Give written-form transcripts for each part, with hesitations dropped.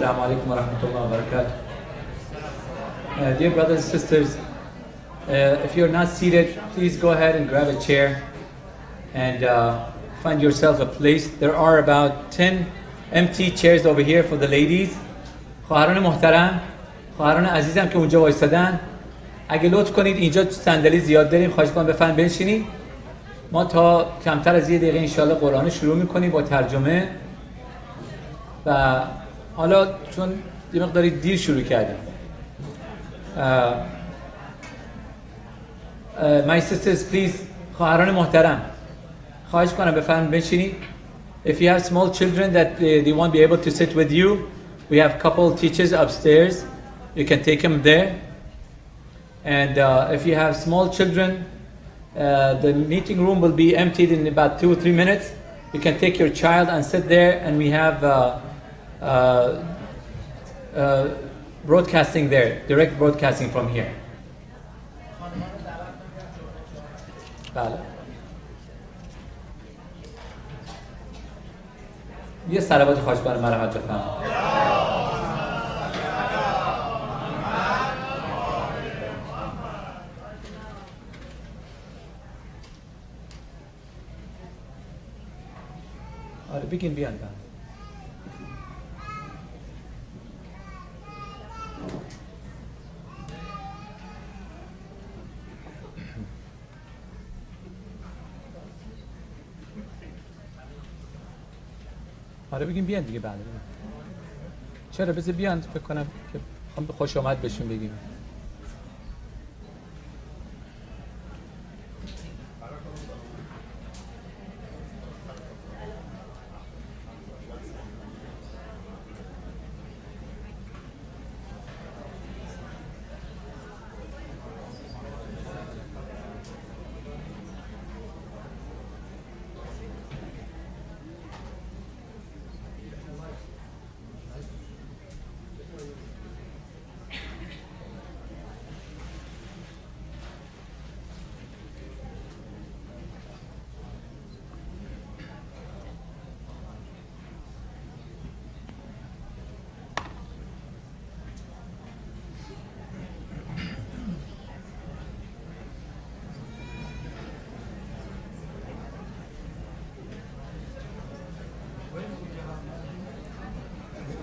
Assalamu alaikum wa rahmatullahi wa barakatuh. Dear brothers and sisters, if you're not seated, please go ahead and grab a chair and find yourself a place. There are about 10 empty chairs over here for the ladies. خواهران محترم، خواهران عزیزم که اونجا وایسادن، اگه لطف کنید اینجا صندلی زیاد داریم، خواهش می‌کنم بفرمایید بنشینید. ما تا کمتر از یه دقیقه انشالله قرآن شروع می‌کنیم با ترجمه. و حالا چون یه مقداری دیر شروع کردیم. My sisters, please, خواهران محترم، خواهش کنم بفرمایید بنشینید. If you have small children that they won't be able to sit with you, we have a couple teachers upstairs. You can take them there. And if you have small children, the meeting room will be emptied in about 2 or 3 minutes. You can take your child and sit there, and we have broadcasting there, direct broadcasting from here. یه صلوات خواهش برای مرحمت بفرمایید. آره بگین بیان بند. آره بگیم بیان دیگه بعد. چرا بذار بیان، فکر کنم که خوش آمد بهشون بگیم.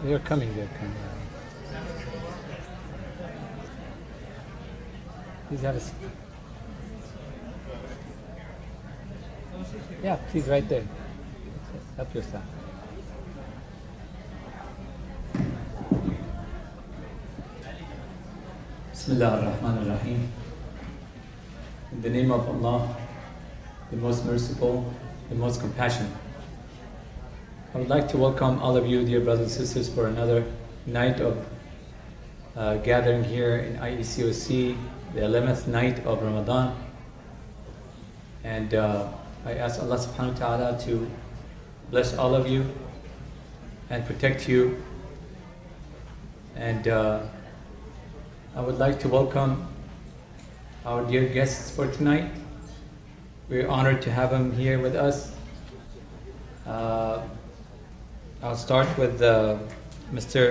They're coming. Please have a seat. Yeah, please, right there. Help yourself. Bismillah ar-Rahman ar-Rahim. In the name of Allah, the most merciful, the most compassionate. I would like to welcome all of you, dear brothers and sisters, for another night of gathering here in IECOC, the 11th night of Ramadan. And I ask Allah subhanahu wa ta'ala to bless all of you and protect you. And I would like to welcome our dear guests for tonight. We're honored to have them here with us. I'll start with Mr.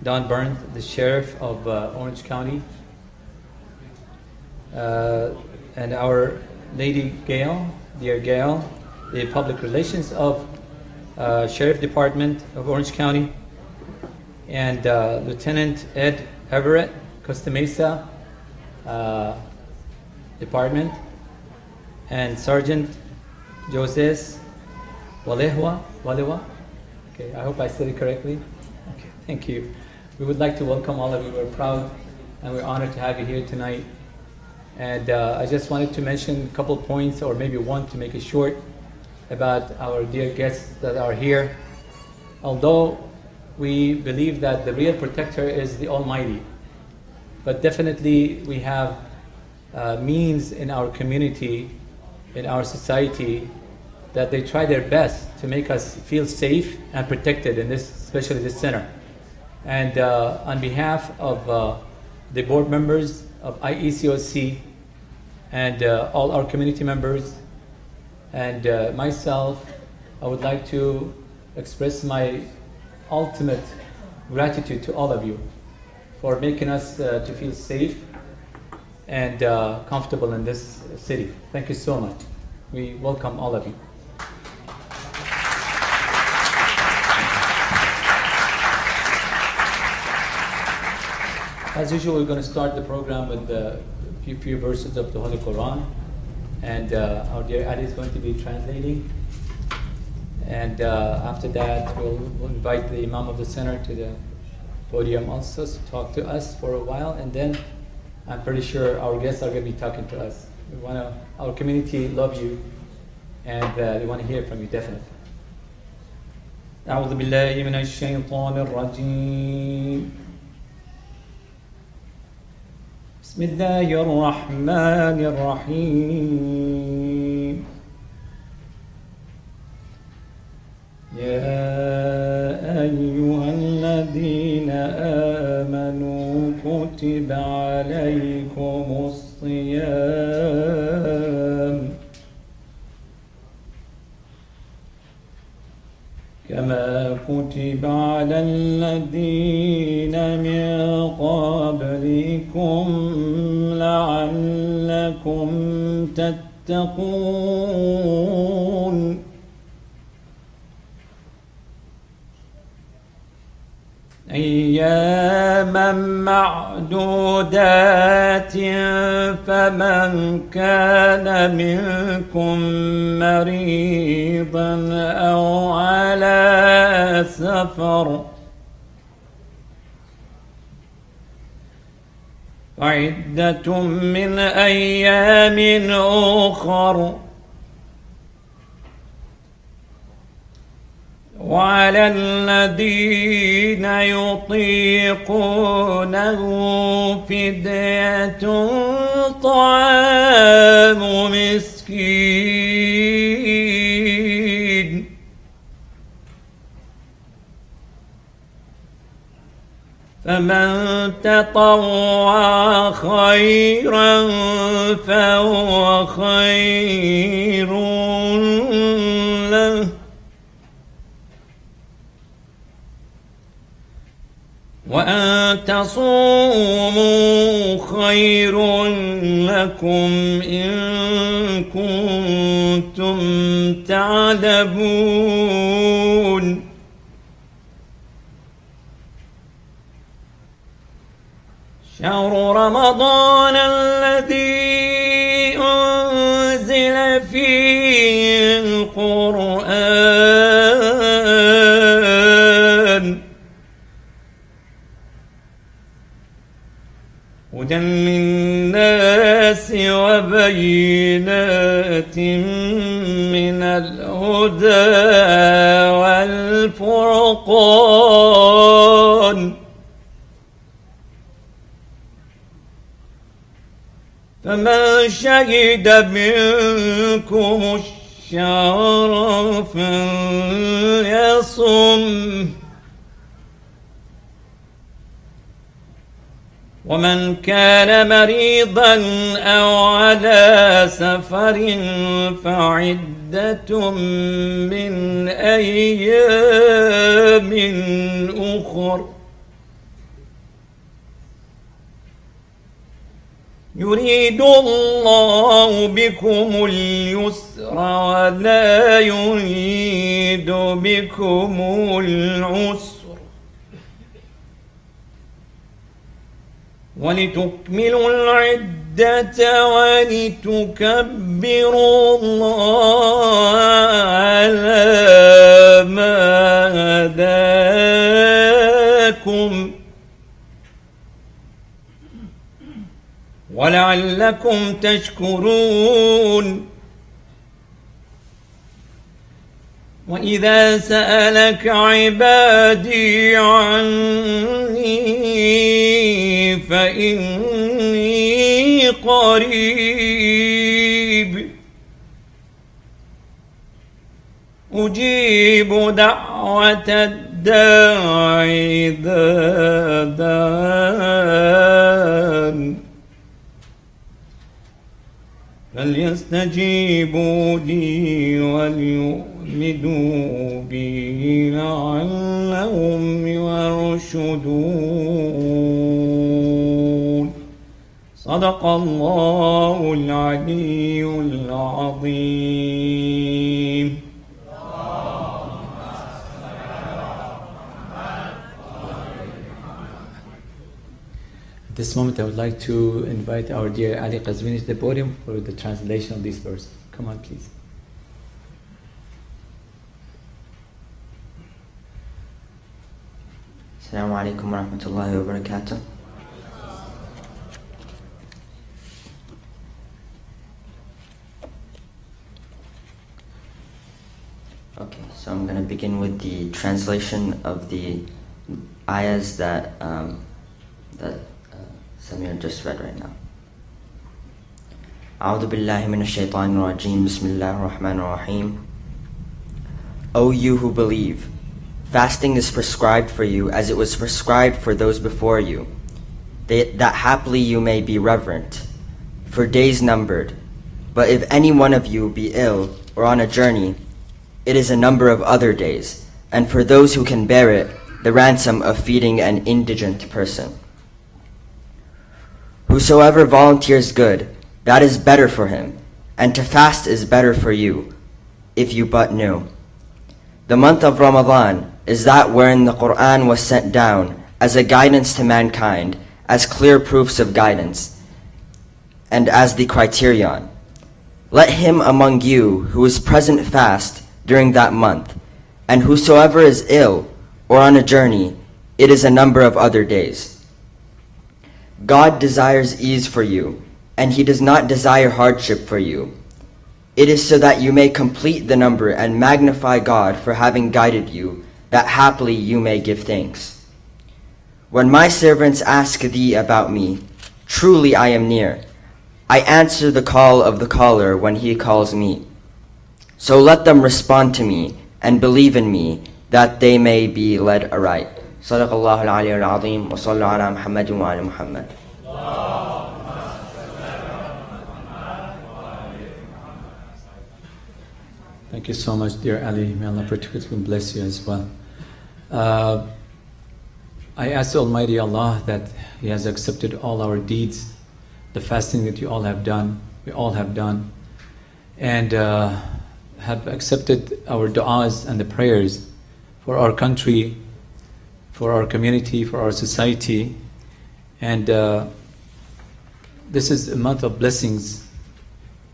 Don Burns, the Sheriff of Orange County, and our Lady Gail, dear Gail, the Public Relations of Sheriff Department of Orange County, and Lieutenant Ed Everett, Costa Mesa Department, and Sergeant Joses Walewa. Okay, I hope I said it correctly. Okay, thank you. We would like to welcome all of you. We're proud and we're honored to have you here tonight. And I just wanted to mention a couple points, or maybe one to make it short, about our dear guests that are here. Although we believe that the real protector is the Almighty, but definitely we have means in our community, in our society, that they try their best to make us feel safe and protected in this, especially this center. And on behalf of the board members of IECOC and all our community members and myself, I would like to express my ultimate gratitude to all of you for making us to feel safe and comfortable in this city. Thank you so much. We welcome all of you. As usual, we're going to start the program with a few verses of the Holy Quran, and our dear Ali is going to be translating. And after that, we'll invite the Imam of the Center to the podium also to talk to us for a while, and then I'm pretty sure our guests are going to be talking to us. Our community love you, and they want to hear from you definitely. أعوذ بالله من الشيطان الرجيم. بسم الله الرحمن الرحيم. يا أيها الذين آمنوا كتب عليكم الصيام كما كتب على الذين من قبلكم لعلكم تتقون. أياما معدودات فمن كان منكم مريضا أو على سفر فعدة من أيام أخر. وعلى الذين يطيقونه فدية طعام مسكين فمن تطوع خيرا فهو خير له وأن تصوموا خير لكم إن كنتم تعلمون. شهر رمضان الذي أنزل فيه القرآن هدى للناس وبينات من الهدى والفرقان فمن شهد منكم الشهر فليصم ومن كان مريضا أو على سفر فعدة من أيام أخر. يريد الله بكم اليسر ولا يريد بكم العسر ولتكملوا العدة ولتكبروا الله على ما هداكم ولعلكم تشكرون. وإذا سألك عبادي عني فإني قريب أجيب دعوة الداع إذا دعان فليستجيبوا لي وليؤمنوا بي لعلهم يرشدون. يرشدون صدق الله العلي العظيم. At this moment, I would like to invite our dear Ali Qazwini to the podium for the translation of these verses. Come on, please. Assalamu alaikum wa rahmatullahi wa barakatuh. Okay, so I'm going to begin with the translation of the ayahs that Samir just read right now. A'udhu billahi minash shaitanir rajim. Bismillahir rahmanir rahim. O you who believe, fasting is prescribed for you as it was prescribed for those before you, that haply you may be reverent, for days numbered. But if any one of you be ill or on a journey, it is a number of other days, and for those who can bear it, the ransom of feeding an indigent person. Whosoever volunteers good, that is better for him, and to fast is better for you, if you but knew. The month of Ramadan is that wherein the Quran was sent down as a guidance to mankind, as clear proofs of guidance, and as the criterion. Let him among you who is present fast during that month, and whosoever is ill or on a journey, it is a number of other days. God desires ease for you, and He does not desire hardship for you. It is so that you may complete the number and magnify God for having guided you, that haply you may give thanks. When my servants ask thee about me, truly I am near. I answer the call of the caller when he calls me. So let them respond to me and believe in me, that they may be led aright. Sadaqallahu al-Ali al-Azim wa sallu ala Muhammadin wa ala Muhammad. Thank you so much, dear Ali. May Allah protect you and bless you as well. I ask Almighty Allah that He has accepted all our deeds, the fasting that you all have done, we all have done, and have accepted our du'as and the prayers for our country, for our community, for our society. And this is a month of blessings,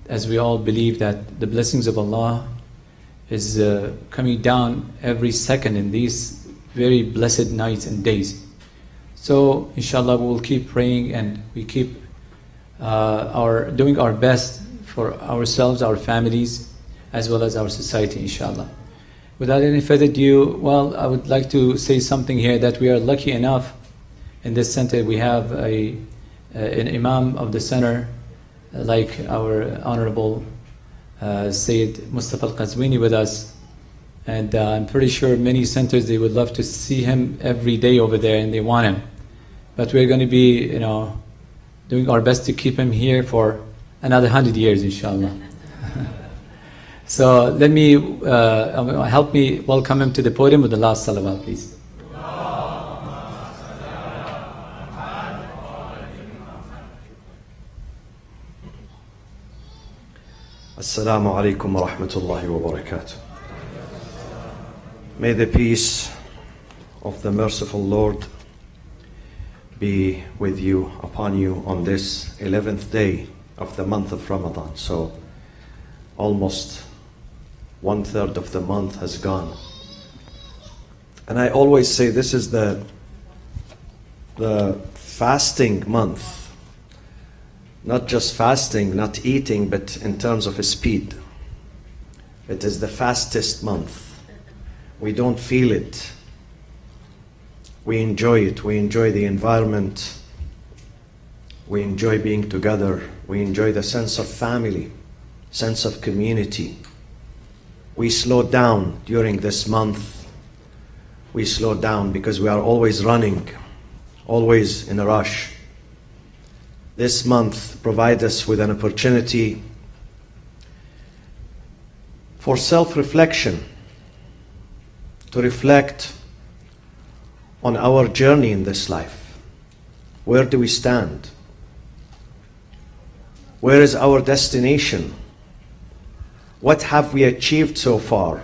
as we all believe that the blessings of Allah is coming down every second in these very blessed nights and days. So inshallah we will keep praying, and we keep doing our best for ourselves, our families, as well as our society, inshallah. Without any further ado, well, I would like to say something here, that we are lucky enough in this center. We have an imam of the center, like our honorable Sayyid Mustafa al-Qazwini with us, and I'm pretty sure many centers, they would love to see him every day over there, and they want him. But we're going to be, doing our best to keep him here for another 100 years, inshallah. So let me, help me welcome him to the podium with the last salawat, please. Assalamu alaikum wa rahmatullahi wa barakatuh. May the peace of the merciful Lord be with you, upon you, on this 11th day of the month of Ramadan. So almost 1/3 of the month has gone. And I always say this is the fasting month. Not just fasting, not eating, but in terms of speed. It is the fastest month. We don't feel it. We enjoy it. We enjoy the environment. We enjoy being together. We enjoy the sense of family, sense of community. We slow down during this month. We slow down because we are always running, always in a rush. This month provides us with an opportunity for self-reflection, to reflect on our journey in this life. Where do we stand? Where is our destination? What have we achieved so far?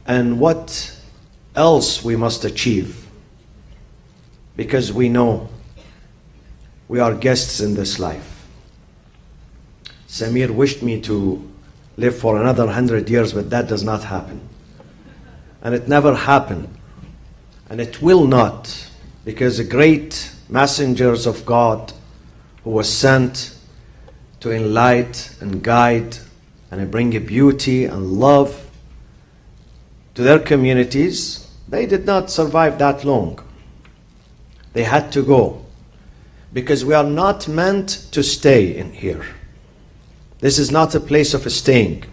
And what else we must achieve? Because we know we are guests in this life. Samir wished me to live for another 100 years, but that does not happen. And it never happened. And it will not, because the great messengers of God who was sent to enlighten and guide and bring a beauty and love to their communities, they did not survive that long. They had to go, because we are not meant to stay in here. This is not a place of staying.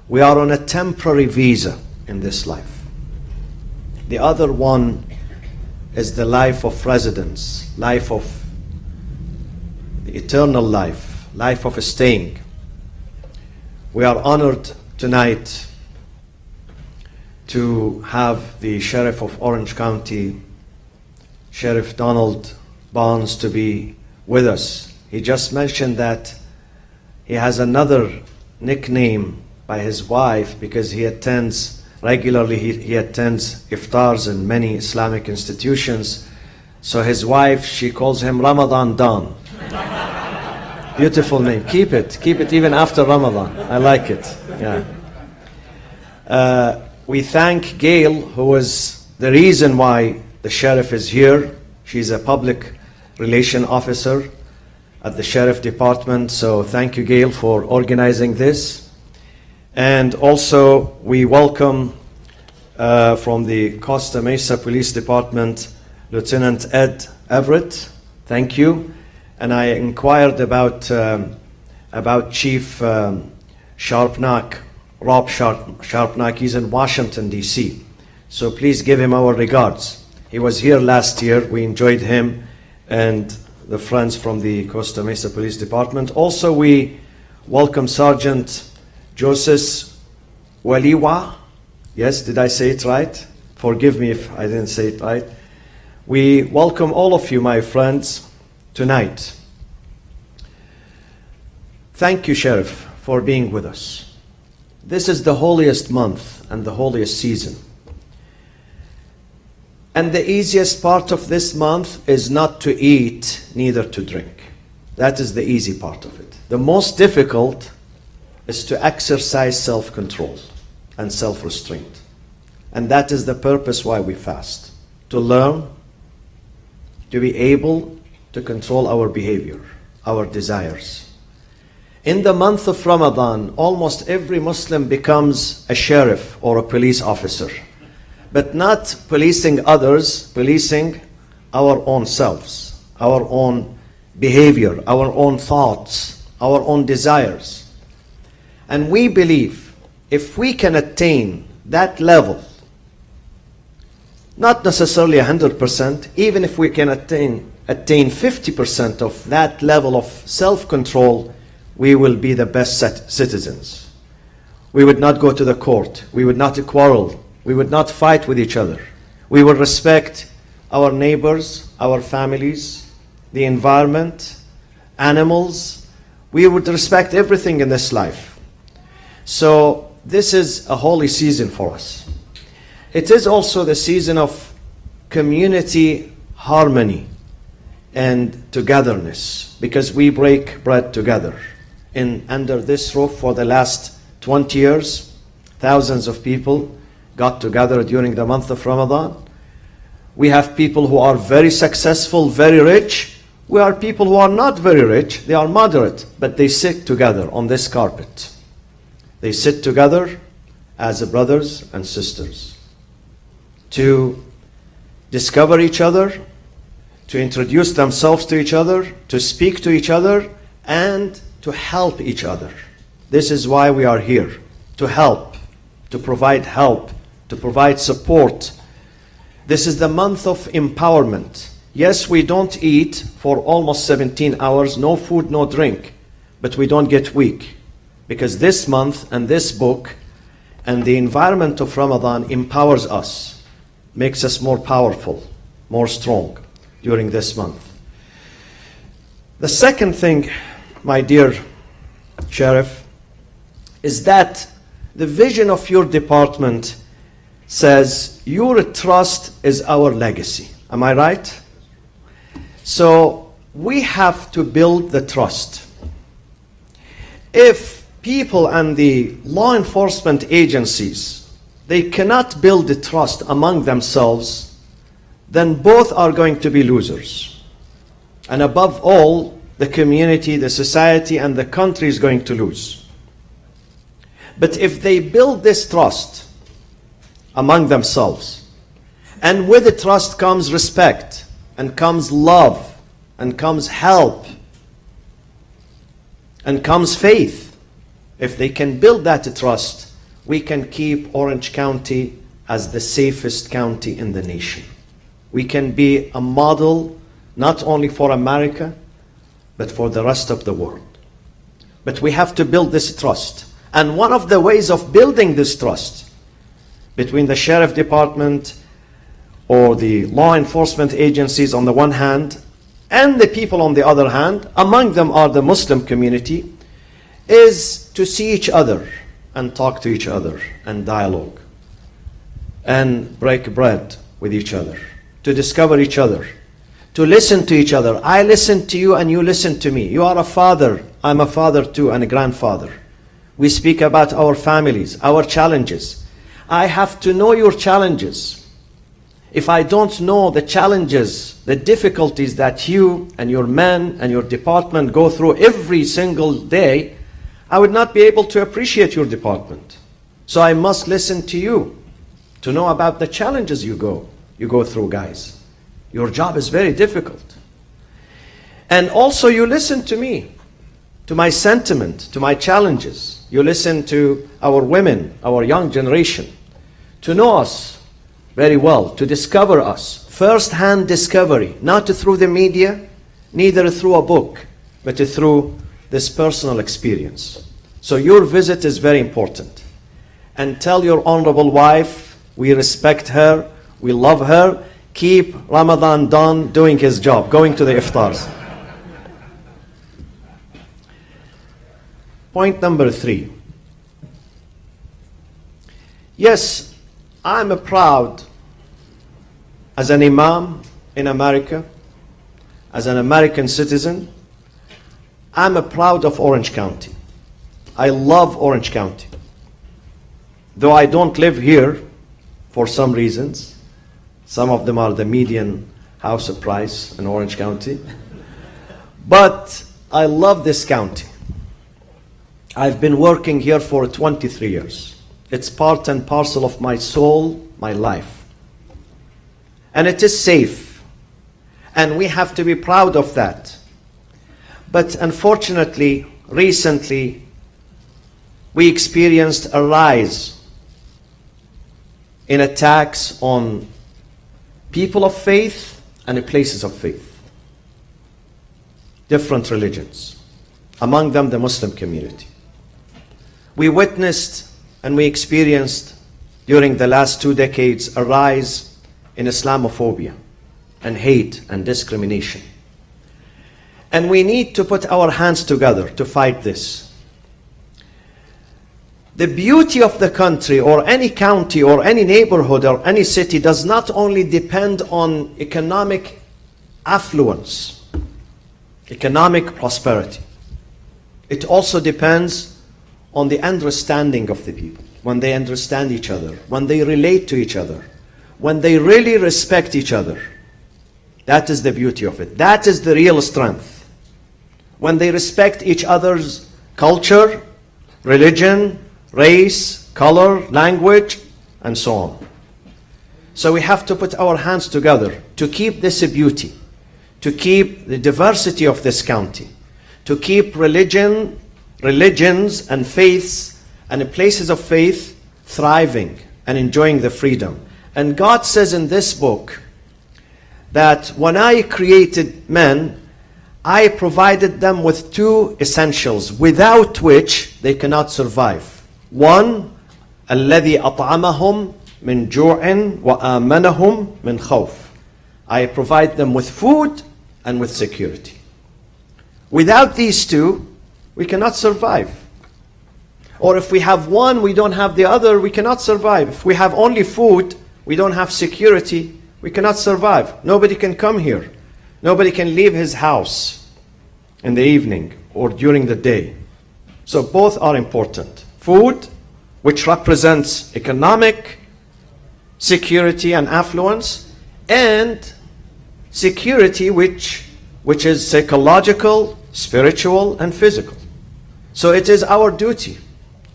We are on a temporary visa in this life. The other one is the life of residence, life of the eternal life, life of staying. We are honored tonight to have the Sheriff of Orange County, Sheriff Donald Barnes, to be with us. He just mentioned that he has another nickname by his wife because he attends regularly, he attends iftars in many Islamic institutions. So his wife, she calls him Ramadan Don. Beautiful name. Keep it even after Ramadan. I like it. Yeah. We thank Gail, who was the reason why the sheriff is here. She's a public relation officer at the Sheriff Department. So thank you, Gail, for organizing this. And also we welcome from the Costa Mesa Police Department, Lieutenant Ed Everett. Thank you. And I inquired about Chief Sharpnack, Rob Sharpnack. He's in Washington, D.C. So please give him our regards. He was here last year. We enjoyed him and the friends from the Costa Mesa Police Department. Also, we welcome Sergeant Joseph Waliwa. Yes, did I say it right? Forgive me if I didn't say it right. We welcome all of you, my friends, tonight. Thank you, Sheriff, for being with us. This is the holiest month and the holiest season. And the easiest part of this month is not to eat, neither to drink. That is the easy part of it. The most difficult is to exercise self-control and self-restraint. And that is the purpose why we fast. To learn, to be able to control our behavior, our desires. In the month of Ramadan, almost every Muslim becomes a sheriff or a police officer. But not policing others, policing our own selves, our own behavior, our own thoughts, our own desires. And we believe if we can attain that level, not necessarily 100%, even if we can attain 50% of that level of self-control, we will be the best citizens. We would not go to the court. We would not quarrel. We would not fight with each other. We would respect our neighbors, our families, the environment, animals. We would respect everything in this life. So this is a holy season for us. It is also the season of community harmony and togetherness, because we break bread together. Under this roof for the last 20 years, thousands of people got together during the month of Ramadan. We have people who are very successful, very rich. We are people who are not very rich. They are moderate, but they sit together on this carpet. They sit together as brothers and sisters to discover each other, to introduce themselves to each other, to speak to each other, and to help each other. This is why we are here, to help, to provide help, to provide support. This is the month of empowerment. Yes, we don't eat for almost 17 hours, no food, no drink, but we don't get weak, because this month and this book and the environment of Ramadan empowers us makes us more powerful, more strong during this month. The second thing, my dear Sheriff, is that the vision of your department says your trust is our legacy. Am I right? So we have to build the trust. If people and the law enforcement agencies, they cannot build the trust among themselves, then both are going to be losers. And above all, the community, the society, and the country is going to lose. But if they build this trust among themselves, and with the trust comes respect, and comes love, and comes help, and comes faith, if they can build that trust, we can keep Orange County as the safest county in the nation. We can be a model not only for America, but for the rest of the world. But we have to build this trust. And one of the ways of building this trust between the sheriff department or the law enforcement agencies on the one hand, and the people on the other hand, among them are the Muslim community, is to see each other and talk to each other and dialogue and break bread with each other, to discover each other, to listen to each other. I listen to you and you listen to me. You are a father, I'm a father too, and a grandfather. We speak about our families, our challenges. I have to know your challenges. If I don't know the challenges, the difficulties that you and your men and your department go through every single day, I would not be able to appreciate your department. So I must listen to you to know about the challenges you go through, guys. Your job is very difficult. And also you listen to me, to my sentiment, to my challenges. You listen to our women, our young generation, to know us very well, to discover us. First-hand discovery, not through the media, neither through a book, but through this personal experience. So your visit is very important. And tell your honorable wife, we respect her, we love her, keep Ramadan done doing his job, going to the iftars. Point number 3. Yes, I'm proud as an imam in America, as an American citizen. I'm proud of Orange County. I love Orange County. Though I don't live here for some reasons. Some of them are the median house price in Orange County. But I love this county. I've been working here for 23 years. It's part and parcel of my soul, my life. And it is safe. And we have to be proud of that. But unfortunately, recently, we experienced a rise in attacks on people of faith and places of faith. Different religions. Among them, the Muslim community. We witnessed and we experienced during the last 2 decades a rise in Islamophobia and hate and discrimination. And we need to put our hands together to fight this. The beauty of the country or any county or any neighborhood or any city does not only depend on economic affluence, economic prosperity. It also depends on the understanding of the people. When they understand each other, when they relate to each other, when they really respect each other. That is the beauty of it. That is the real strength. When they respect each other's culture, religion, race, color, language, and so on. So we have to put our hands together to keep this beauty, to keep the diversity of this county, to keep religions and faiths and places of faith thriving and enjoying the freedom. And God says in this book that when I created men, I provided them with 2 essentials without which they cannot survive. One, الذي أطعمهم من جوع وآمنهم من خوف. I provide them with food and with security. Without these two, we cannot survive. Or if we have one, we don't have the other, we cannot survive. If we have only food, we don't have security, we cannot survive. Nobody can come here. Nobody can leave his house in the evening or during the day. So both are important. Food, which represents economic security and affluence, and security which is psychological, spiritual, and physical. So it is our duty,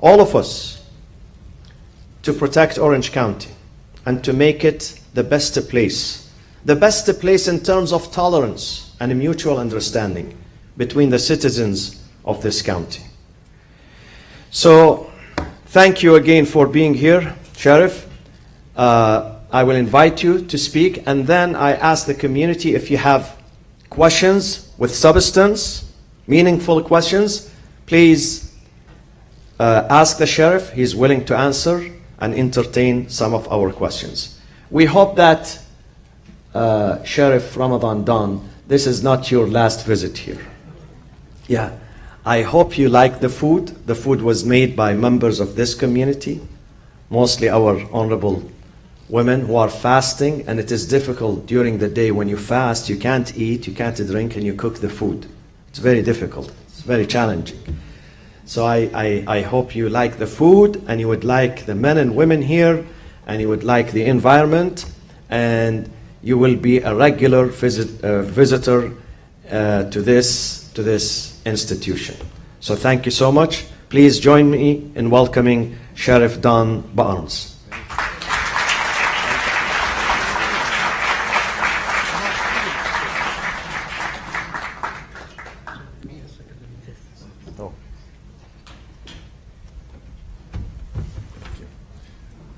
all of us, to protect Orange County and to make it the best place. The best place in terms of tolerance and mutual understanding between the citizens of this county. So, thank you again for being here, Sheriff. I will invite you to speak, and then I ask the community if you have questions with substance, meaningful questions, please ask the Sheriff. He's willing to answer and entertain some of our questions. We hope that, Sheriff Ramadan Don, this is not your last visit here. Yeah, I hope you like the food. The food was made by members of this community, mostly our honorable women who are fasting, and it is difficult during the day when you fast. You can't eat, you can't drink, and you cook the food. It's very difficult. It's very challenging. So I hope you like the food, and you would like the men and women here, and you would like the environment, and you will be a regular visitor to this institution. So thank you so much. Please join me in welcoming Sheriff Don Barnes.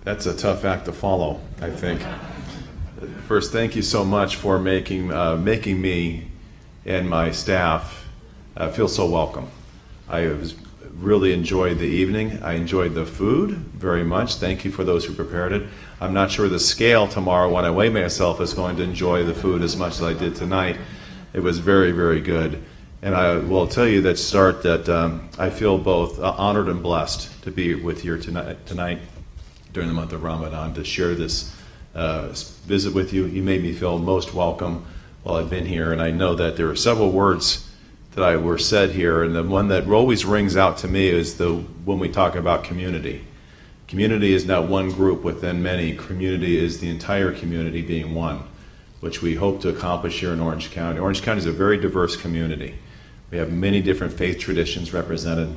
That's a tough act to follow, I think. First, thank you so much for making me and my staff feel so welcome. I really enjoyed the evening. I enjoyed the food very much. Thank you for those who prepared it. I'm not sure the scale tomorrow when I weigh myself is going to enjoy the food as much as I did tonight. It was very, very good. And I will tell you that I feel both honored and blessed to be with you tonight during the month of Ramadan, to share this visit with you. You made me feel most welcome while I've been here, and I know that there are several words that were said here, and the one that always rings out to me is when we talk about community. Community is not one group within many. Community is the entire community being one, which we hope to accomplish here in Orange County. Orange County is a very diverse community. We have many different faith traditions represented: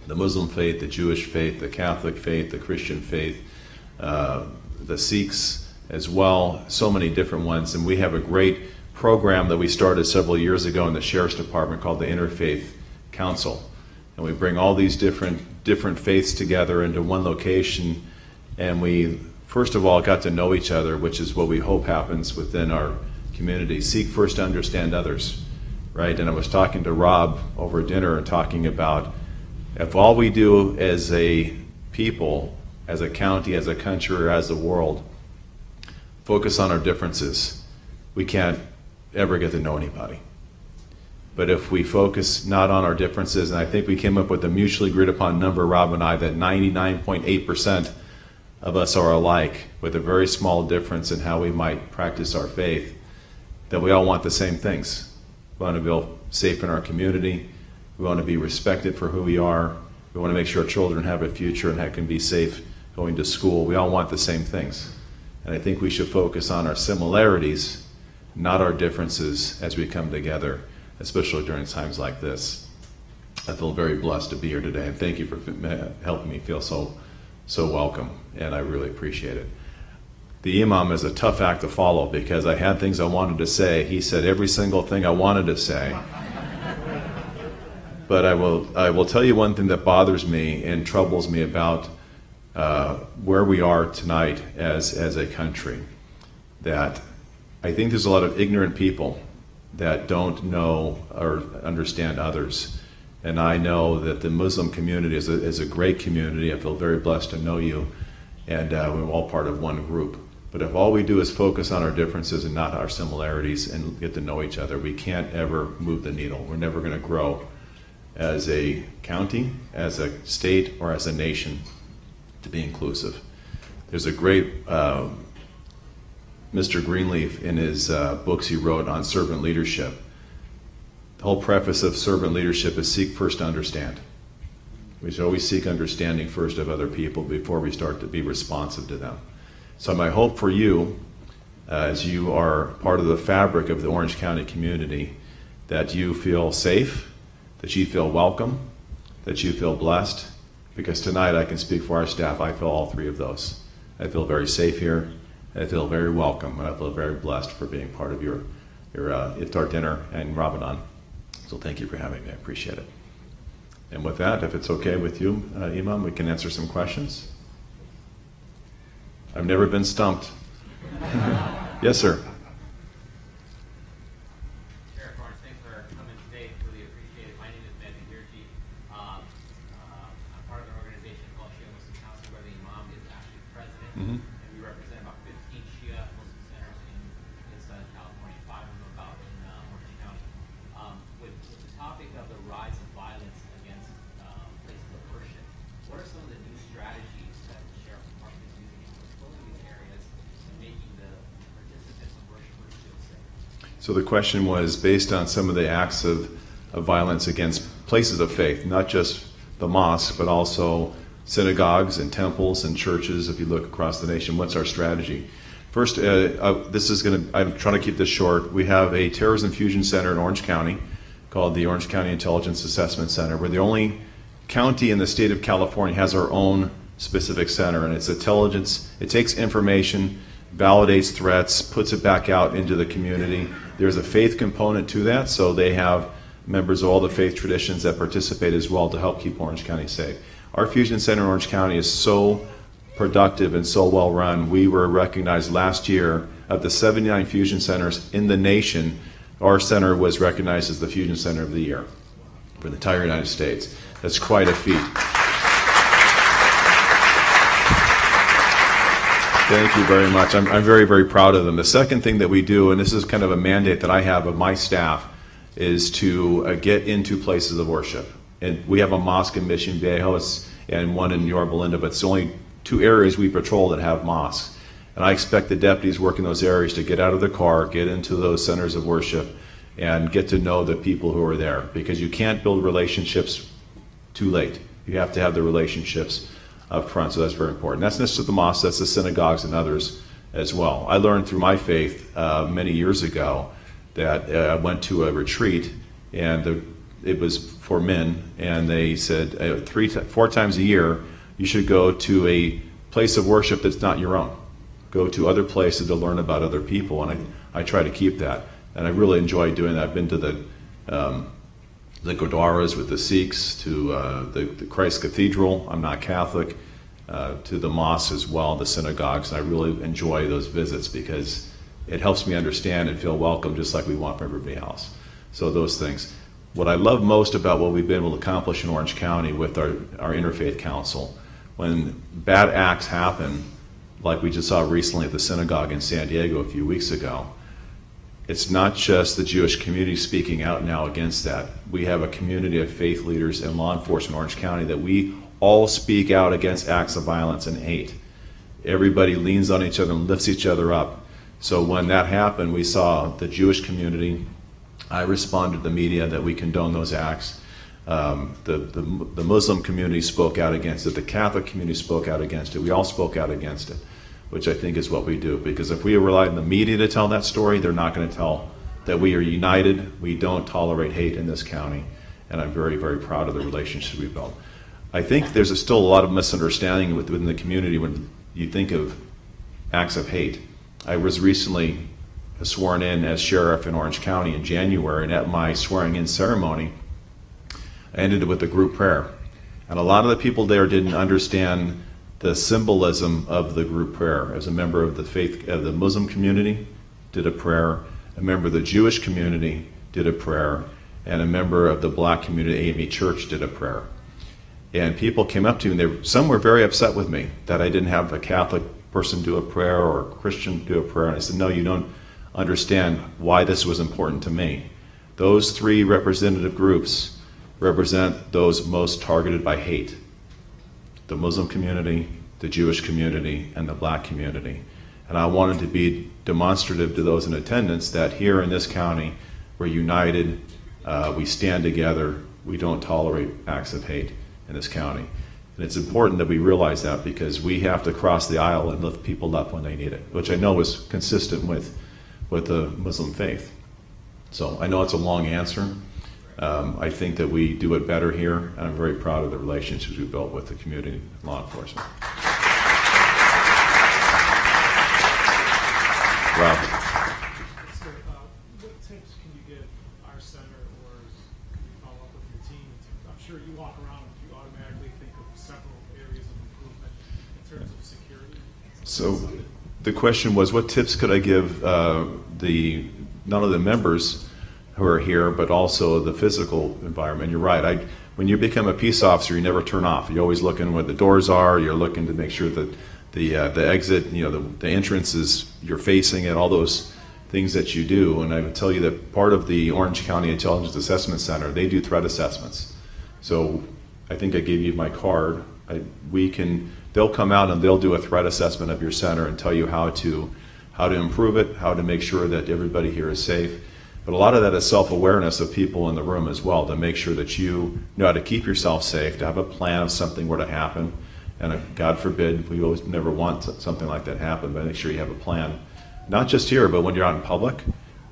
the Muslim faith, the Jewish faith, the Catholic faith, the Christian faith, the Sikhs as well, so many different ones. And we have a great program that we started several years ago in the Sheriff's Department called the Interfaith Council. And we bring all these different faiths together into one location, and we first of all got to know each other, which is what we hope happens within our community. Seek first to understand others, right? And I was talking to Rob over dinner and talking about, if all we do as a people, as a county, as a country, or as a world, focus on our differences, we can't ever get to know anybody. But if we focus not on our differences, and I think we came up with a mutually agreed upon number, Rob and I, that 99.8% of us are alike, with a very small difference in how we might practice our faith, that we all want the same things. We want to feel safe in our community. We want to be respected for who we are. We want to make sure our children have a future and can be safe going to school. We all want the same things. And I think we should focus on our similarities, not our differences, as we come together, especially during times like this. I feel very blessed to be here today, and thank you for helping me feel so welcome, and I really appreciate it. The Imam is a tough act to follow because I had things I wanted to say. He said every single thing I wanted to say. But I will tell you one thing that bothers me and troubles me about where we are tonight as a country, that I think there's a lot of ignorant people that don't know or understand others. And I know that the Muslim community is a great community. I feel very blessed to know you. and we're all part of one group. But if all we do is focus on our differences and not our similarities and get to know each other, we can't ever move the needle. We're never going to grow as a county, as a state, or as a nation to be inclusive. There's a great Mr. Greenleaf in his books he wrote on servant leadership. The whole preface of servant leadership is seek first to understand. We should always seek understanding first of other people before we start to be responsive to them. So my hope for you, as you are part of the fabric of the Orange County community, that you feel safe, that you feel welcome, that you feel blessed, because tonight I can speak for our staff. I feel all three of those. I feel very safe here, I feel very welcome, and I feel very blessed for being part of your iftar dinner and Ramadan. So thank you for having me. I appreciate it. And with that, if it's okay with you, Imam, we can answer some questions. I've never been stumped. Yes, sir. Sheriff Lawrence, thanks for coming today. Really appreciate it. My name is Ben Hirji. I'm part of an organization called Shia Muslim Council, where the Imam is actually president. Mm-hmm. And we represent about 15 Shia Muslim centers in Southern California, 5 of them about in Orange County. With the topic of the rise of violence against places of worship, what are some of the new strategies that the Sheriff Department is using in controlling these areas and making the participants of worshipers feel safe? So the question was based on some of the acts of violence against places of faith, not just the mosque, but also synagogues and temples and churches. If you look across the nation, what's our strategy? First, I'm trying to keep this short. We have a terrorism fusion center in Orange County called the Orange County Intelligence Assessment Center. We're the only county in the state of California has our own specific center, and it's intelligence. It takes information, validates threats, puts it back out into the community. There's a faith component to that, so they have members of all the faith traditions that participate as well to help keep Orange County safe. Our fusion center in Orange County is so productive and so well run. We were recognized last year of the 79 fusion centers in the nation. Our center was recognized as the Fusion Center of the Year for the entire United States. That's quite a feat. Thank you very much. I'm very, very proud of them. The second thing that we do, and this is kind of a mandate that I have of my staff, is to get into places of worship. And we have a mosque in Mission Viejo and one in Yorba Linda, but it's only 2 areas we patrol that have mosques. And I expect the deputies working those areas to get out of their car, get into those centers of worship, and get to know the people who are there. Because you can't build relationships too late. You have to have the relationships up front, so that's very important. That's not just the mosques, that's the synagogues and others as well. I learned through my faith many years ago that I went to a retreat, and it was for men, and they said 4 times a year you should go to a place of worship that's not your own. Go to other places to learn about other people, and I try to keep that. And I really enjoy doing that. I've been to the Gurdwaras with the Sikhs, to the Christ Cathedral, I'm not Catholic, to the mosques as well, the synagogues, and I really enjoy those visits because it helps me understand and feel welcome just like we want from everybody else. So those things. What I love most about what we've been able to accomplish in Orange County with our Interfaith Council, when bad acts happen, like we just saw recently at the synagogue in San Diego a few weeks ago, it's not just the Jewish community speaking out now against that. We have a community of faith leaders and law enforcement in Orange County that we all speak out against acts of violence and hate. Everybody leans on each other and lifts each other up. So when that happened, we saw the Jewish community. I responded to the media that we condone those acts. The Muslim community spoke out against it. The Catholic community spoke out against it. We all spoke out against it, which I think is what we do. Because if we rely on the media to tell that story, they're not going to tell that we are united. We don't tolerate hate in this county. And I'm very, very proud of the relationship we built. I think there's still a lot of misunderstanding within the community when you think of acts of hate. I was recently sworn in as sheriff in Orange County in January, and at my swearing in ceremony, I ended it with a group prayer. And a lot of the people there didn't understand the symbolism of the group prayer. As a member of the faith of the Muslim community, did a prayer. A member of the Jewish community did a prayer, and a member of the Black community, AME Church, did a prayer. And people came up to me, and some were very upset with me that I didn't have a Catholic person do a prayer or a Christian do a prayer. And I said, no, you don't understand why this was important to me. Those three representative groups represent those most targeted by hate: the Muslim community, the Jewish community, and the black community. And I wanted to be demonstrative to those in attendance that here in this county, we're united, we stand together, we don't tolerate acts of hate in this county. And it's important that we realize that, because we have to cross the aisle and lift people up when they need it, which I know is consistent with the Muslim faith. So I know it's a long answer. I think that we do it better here, and I'm very proud of the relationships we've built with the community and law enforcement. Rob. So, what tips can you give our center, or can you follow up with your team? I'm sure you walk around, you automatically think of several areas of improvement in terms of security. So the question was, what tips could I give not only the members who are here, but also the physical environment? You're right. When you become a peace officer, you never turn off. You're always looking where the doors are. You're looking to make sure that the exit, the entrance is, you're facing it, all those things that you do. And I would tell you that part of the Orange County Intelligence Assessment Center, they do threat assessments. So I think I gave you my card. They'll come out and they'll do a threat assessment of your center and tell you how to improve it, how to make sure that everybody here is safe. But a lot of that is self-awareness of people in the room as well, to make sure that you know how to keep yourself safe, to have a plan if something were to happen. And God forbid, we always never want something like that happen, but make sure you have a plan, not just here, but when you're out in public,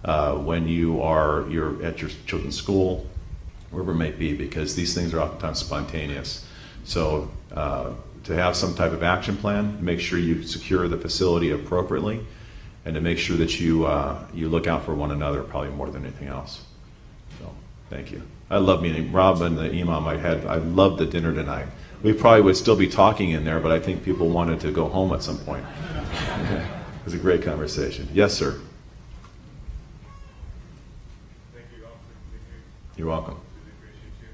when you're at your children's school, wherever it may be, because these things are oftentimes spontaneous. So to have some type of action plan, make sure you secure the facility appropriately, and to make sure that you look out for one another, probably more than anything else. So thank you. I love meeting Rob and the imam. I loved the dinner tonight. We probably would still be talking in there, but I think people wanted to go home at some point. It was a great conversation. Yes, sir. Thank you, Officer. Thank you. You're welcome. Really appreciate you.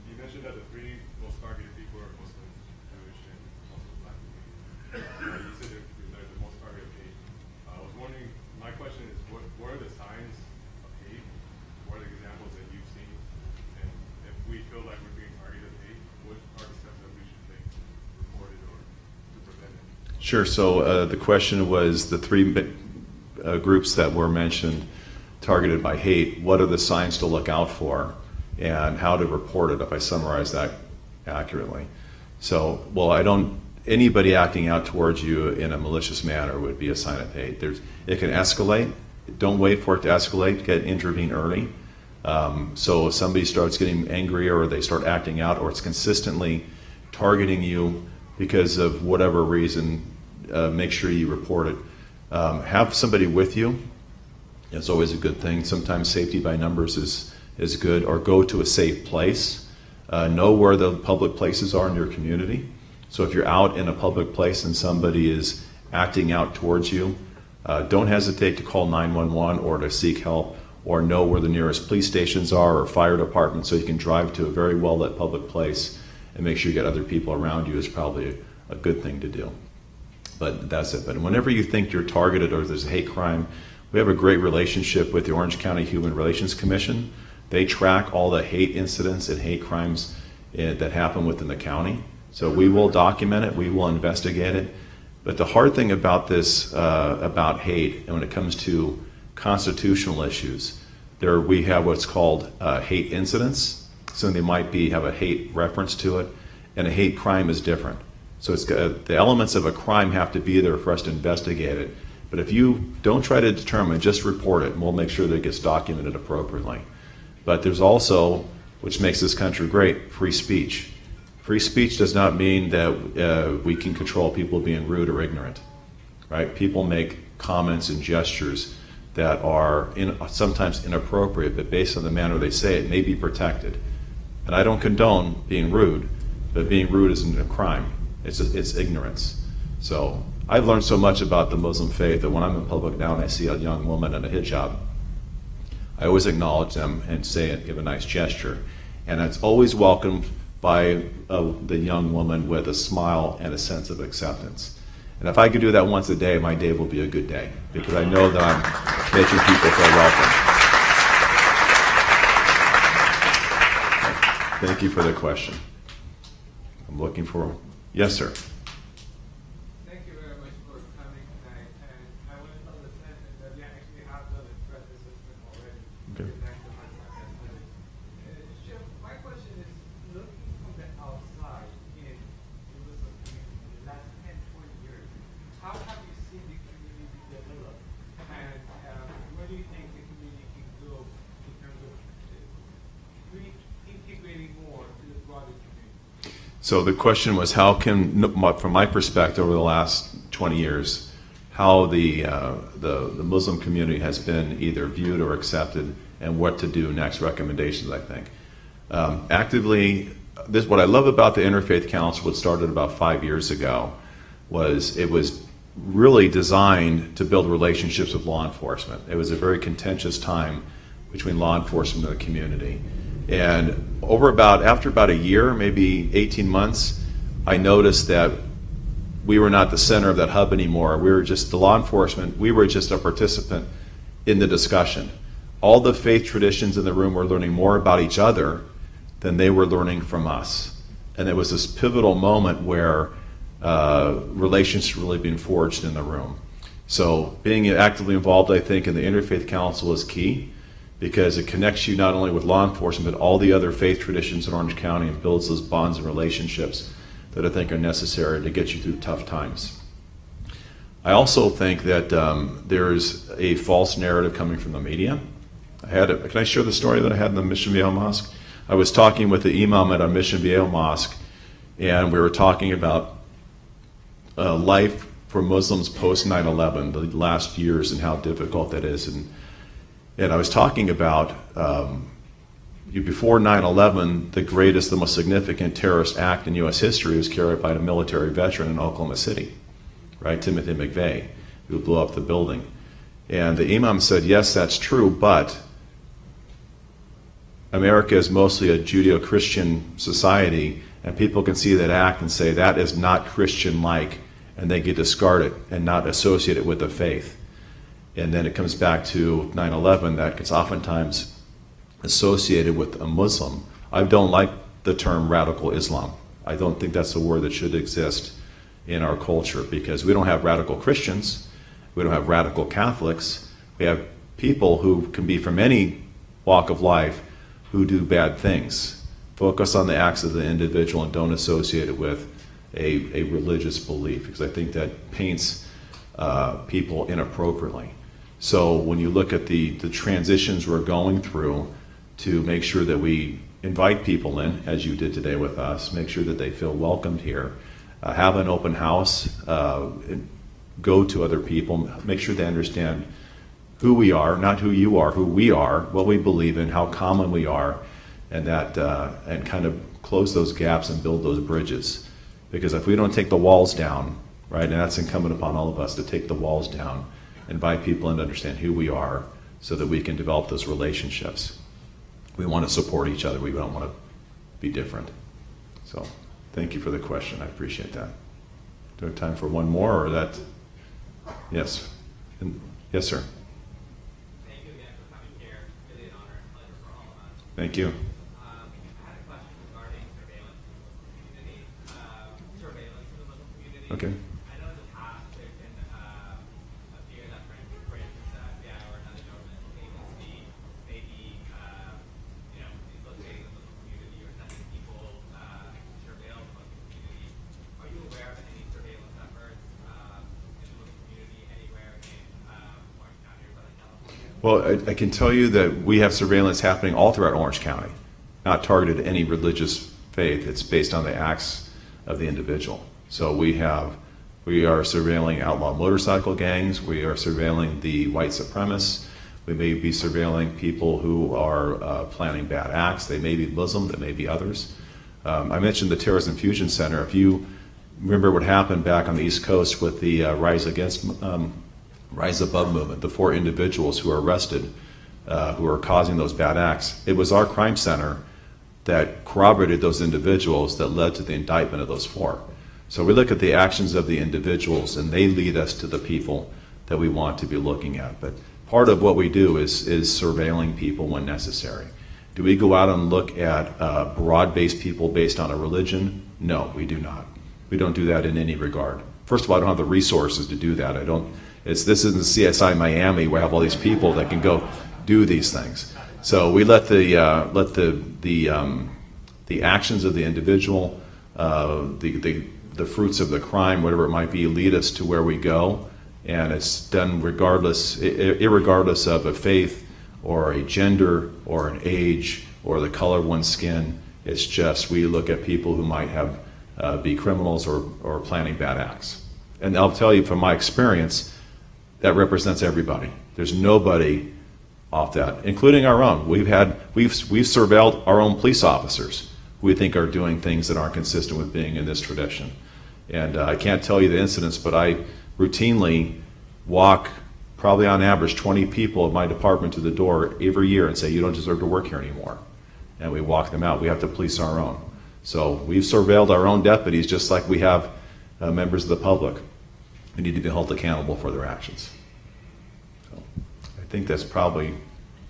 You mentioned that the three most targeted people are Muslim, Jewish, and also black community. You said they're the most targeted hate. I was wondering, my question is, what are the signs of hate? What are the examples that you've seen? And if we feel like we're being targeted hate, what are the steps that we should take to report it or to prevent it? Sure. So the question was the three groups that were mentioned targeted by hate. What are the signs to look out for, and how to report it? If I summarize that accurately, so anybody acting out towards you in a malicious manner would be a sign of hate. It can escalate. Don't wait for it to escalate. Intervene early. So if somebody starts getting angrier, or they start acting out, or it's consistently targeting you because of whatever reason, make sure you report it. Have somebody with you. It's always a good thing. Sometimes safety by numbers is good. Or go to a safe place. Know where the public places are in your community. So if you're out in a public place and somebody is acting out towards you, don't hesitate to call 911 or to seek help, or know where the nearest police stations are or fire department, so you can drive to a very well-lit public place and make sure you get other people around you is probably a good thing to do. But that's it. But whenever you think you're targeted or there's a hate crime, we have a great relationship with the Orange County Human Relations Commission. They track all the hate incidents and hate crimes that happen within the county. So we will document it, we will investigate it. But the hard thing about this, about hate, and when it comes to constitutional issues, we have what's called hate incidents. So they might have a hate reference to it, and a hate crime is different. So the elements of a crime have to be there for us to investigate it. But if you don't try to determine, just report it, and we'll make sure that it gets documented appropriately. But there's also, which makes this country great, free speech. Free speech does not mean that we can control people being rude or ignorant, right? People make comments and gestures that are sometimes inappropriate, but based on the manner they say it, may be protected. And I don't condone being rude, but being rude isn't a crime. It's ignorance. So I've learned so much about the Muslim faith that when I'm in public now and I see a young woman in a hijab, I always acknowledge them and say it, give a nice gesture. And it's always welcomed by the young woman with a smile and a sense of acceptance. And if I could do that once a day, my day will be a good day, because I know that I'm making people feel welcome. Thank you for the question. I'm looking for, yes, sir. Thank you very much for coming tonight. And I want to tell the Senate that we actually have done a threat assessment already. Okay. Chef, my question is, looking from the outside in the Muslim community in the last 10, 20 years, how have you seen the community develop? And where do you think the community can go in terms of integrating more to the broader community? So the question was, how can, from my perspective over the last 20 years, how the Muslim community has been either viewed or accepted, and what to do next, recommendations, I think. Actively, what I love about the Interfaith Council, what started about 5 years ago, was it was really designed to build relationships with law enforcement. It was a very contentious time between law enforcement and the community. And after about a year, maybe 18 months, I noticed that we were not the center of that hub anymore. We were just the law enforcement. We were just a participant in the discussion. All the faith traditions in the room were learning more about each other than they were learning from us. And it was this pivotal moment where relationships were really being forged in the room. So being actively involved, I think, in the Interfaith Council is key, because it connects you not only with law enforcement, but all the other faith traditions in Orange County, and builds those bonds and relationships that I think are necessary to get you through tough times. I also think that there's a false narrative coming from the media. Can I share the story that I had in the Mission Viejo Mosque? I was talking with the imam at our Mission Viejo Mosque, and we were talking about life for Muslims post 9/11, the last years, and how difficult that is. And I was talking about before 9/11, the greatest, the most significant terrorist act in U.S. history was carried out by a military veteran in Oklahoma City, right, Timothy McVeigh, who blew up the building. And the imam said, yes, that's true, but America is mostly a Judeo-Christian society, and people can see that act and say that is not Christian-like, and they get discarded and not associated with the faith. And then it comes back to 9/11, that gets oftentimes associated with a Muslim. I don't like the term radical Islam. I don't think that's a word that should exist in our culture, because we don't have radical Christians, we don't have radical Catholics, we have people who can be from any walk of life who do bad things. Focus on the acts of the individual and don't associate it with a religious belief, because I think that paints people inappropriately. So when you look at the transitions we're going through to make sure that we invite people in, as you did today with us, make sure that they feel welcomed here, have an open house, go to other people, make sure they understand who we are, not who you are, who we are, what we believe in, how common we are, and that and kind of close those gaps and build those bridges. Because if we don't take the walls down, right, and that's incumbent upon all of us to take the walls down, invite people in to understand who we are so that we can develop those relationships. We want to support each other. We don't want to be different. So thank you for the question. I appreciate that. Do we have time for one more, or that? Yes. Yes, sir. Thank you again for coming here. Really an honor and pleasure for all of us. Thank you. I had a question regarding surveillance in the Muslim community. Surveillance in the Muslim community. Okay. I know in the past there's been a fear that, for instance, the FBI or another government agency may be, infiltrating the Muslim community or sending people to surveil the Muslim community. Are you aware of any surveillance efforts in the Muslim community anywhere in Orange County or Southern California? Well, I can tell you that we have surveillance happening all throughout Orange County, not targeted at any religious faith. It's based on the acts of the individual. So we are surveilling outlaw motorcycle gangs. We are surveilling the white supremacists. We may be surveilling people who are planning bad acts. They may be Muslim, they may be others. I mentioned the Terrorism Fusion Center. If you remember what happened back on the East Coast with the Rise Above movement, the 4 individuals who were arrested who were causing those bad acts, it was our crime center that corroborated those individuals that led to the indictment of those four. So we look at the actions of the individuals, and they lead us to the people that we want to be looking at. But part of what we do is surveilling people when necessary. Do we go out and look at broad-based people based on a religion? No, we do not. We don't do that in any regard. First of all, I don't have the resources to do that. This isn't CSI Miami where I have all these people that can go do these things. So we let the actions of the individual, the fruits of the crime, whatever it might be, lead us to where we go, and it's done irregardless of a faith or a gender or an age or the color of one's skin. It's just we look at people who might have be criminals or planning bad acts. And I'll tell you from my experience, that represents everybody. There's nobody off that, including our own. We've surveilled our own police officers who we think are doing things that aren't consistent with being in this tradition. And I can't tell you the incidents, but I routinely walk probably on average 20 people of my department to the door every year and say, you don't deserve to work here anymore. And we walk them out. We have to police our own. So we've surveilled our own deputies just like we have members of the public who need to be held accountable for their actions. So I think that's probably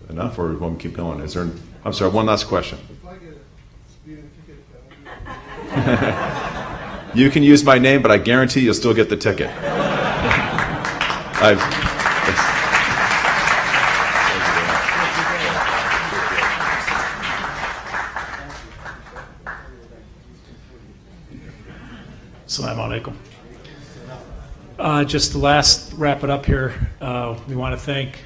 enough, or want to keep going? I'm sorry, one last question. If I get a speeding ticket, You can use my name, but I guarantee you'll still get the ticket. Assalamu alaikum. Just to wrap it up here, we want to thank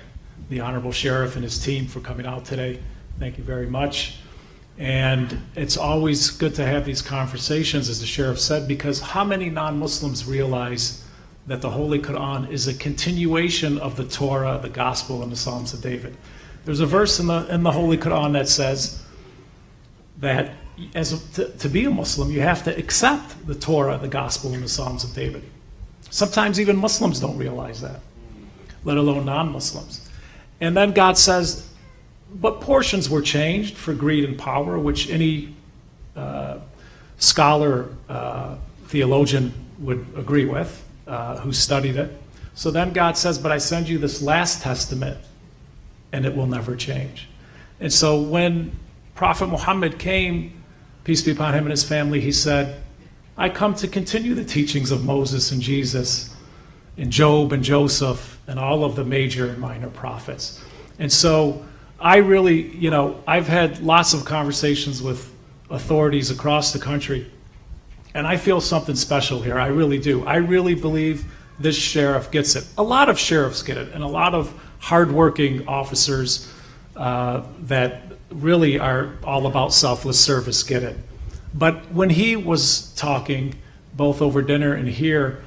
the Honorable Sheriff and his team for coming out today. Thank you very much. And it's always good to have these conversations, as the Sheriff said, because how many non-Muslims realize that the Holy Quran is a continuation of the Torah, the Gospel, and the Psalms of David? There's a verse in the Holy Quran that says that to be a Muslim, you have to accept the Torah, the Gospel, and the Psalms of David. Sometimes even Muslims don't realize that, let alone non-Muslims. And then God says, but portions were changed for greed and power, which any scholar, theologian would agree with, who studied it. So then God says, but I send you this last testament, and it will never change. And so when Prophet Muhammad came, peace be upon him and his family, he said, I come to continue the teachings of Moses and Jesus and Job and Joseph and all of the major and minor prophets. And so I really, I've had lots of conversations with authorities across the country, and I feel something special here. I really do. I really believe this sheriff gets it. A lot of sheriffs get it, and a lot of hardworking officers that really are all about selfless service get it. But when he was talking, both over dinner and here,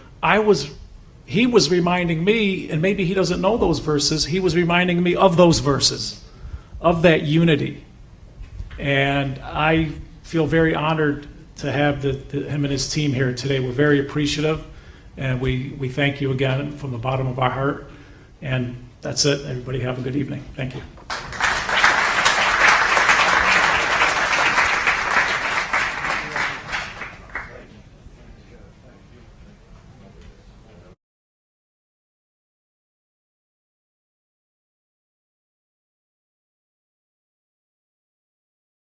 he was reminding me, and maybe he doesn't know those verses, he was reminding me of those verses, of that unity. And I feel very honored to have him and his team here today. We're very appreciative, and we thank you again from the bottom of our heart. And that's it. Everybody have a good evening. Thank you.